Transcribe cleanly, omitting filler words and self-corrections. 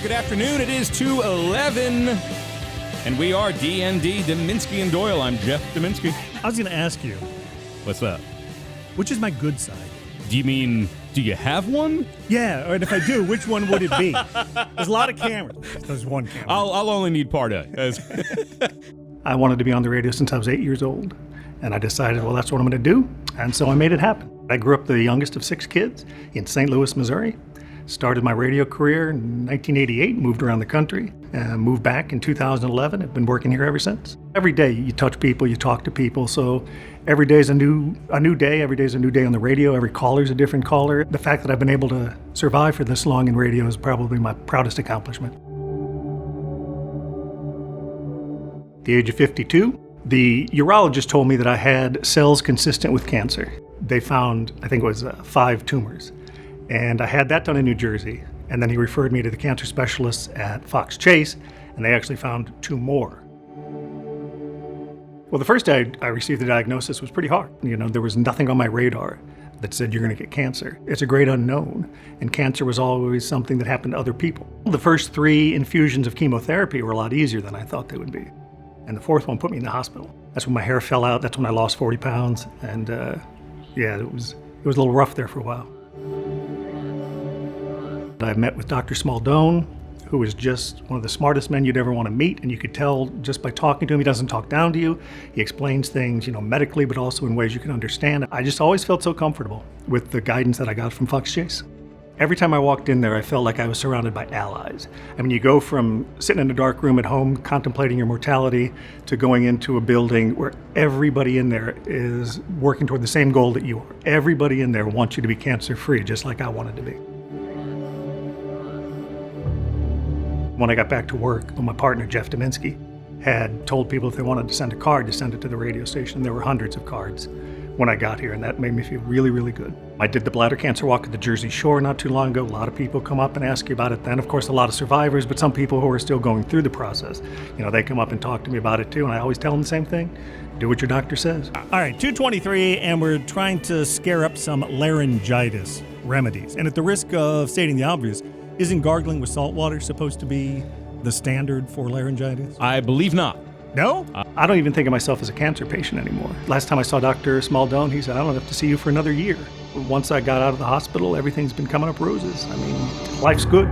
Good afternoon. It is 2:11, and we are D&D, Deminsky and Doyle. I'm Jeff Deminsky. I was going to ask you, What's that? which is my good side? Do you mean, do you have one? Yeah, and if I do, which one would it be? There's a lot of cameras. There's one camera. I'll only need part A. I wanted to be on the radio since I was 8 years old, and I decided, well, that's what I'm going to do, and so I made it happen. I grew up the youngest of 6 kids in St. Louis, Missouri. Started my radio career in 1988, moved around the country, moved back in 2011. I've been working here ever since. Every day you touch people, you talk to people, so every day is a new day. Every day is a new day on the radio. Every caller is a different caller. The fact that I've been able to survive for this long in radio is probably my proudest accomplishment. At the age of 52, the urologist told me that I had cells consistent with cancer. They found, I think it was 5 tumors. And I had that done in New Jersey. And then he referred me to the cancer specialists at Fox Chase, and they actually found 2 more. Well, the first day I received the diagnosis was pretty hard. You know, there was nothing on my radar that said you're going to get cancer. It's a great unknown, and cancer was always something that happened to other people. The first 3 infusions of chemotherapy were a lot easier than I thought they would be. And the 4th one put me in the hospital. That's when my hair fell out. That's when I lost 40 pounds. And it was a little rough there for a while. I met with Dr. Smaldone, who is just one of the smartest men you'd ever want to meet, and you could tell just by talking to him, he doesn't talk down to you. He explains things, medically, but also in ways you can understand. I just always felt so comfortable with the guidance that I got from Fox Chase. Every time I walked in there, I felt like I was surrounded by allies. I mean, you go from sitting in a dark room at home contemplating your mortality to going into a building where everybody in there is working toward the same goal that you are. Everybody in there wants you to be cancer-free, just like I wanted to be. When I got back to work, my partner, Jeff Deminsky, had told people if they wanted to send a card, to send it to the radio station. There were hundreds of cards when I got here, and that made me feel really, really good. I did the bladder cancer walk at the Jersey Shore not too long ago. A lot of people come up and ask you about it then. Of course, a lot of survivors, but some people who are still going through the process. They come up and talk to me about it too, and I always tell them the same thing. Do what your doctor says. All right, 2:23, and we're trying to scare up some laryngitis remedies. And at the risk of stating the obvious, isn't gargling with salt water supposed to be the standard for laryngitis? I believe not. No? I don't even think of myself as a cancer patient anymore. Last time I saw Dr. Smaldone, he said, I don't have to see you for another year. Once I got out of the hospital, everything's been coming up roses. I mean, life's good.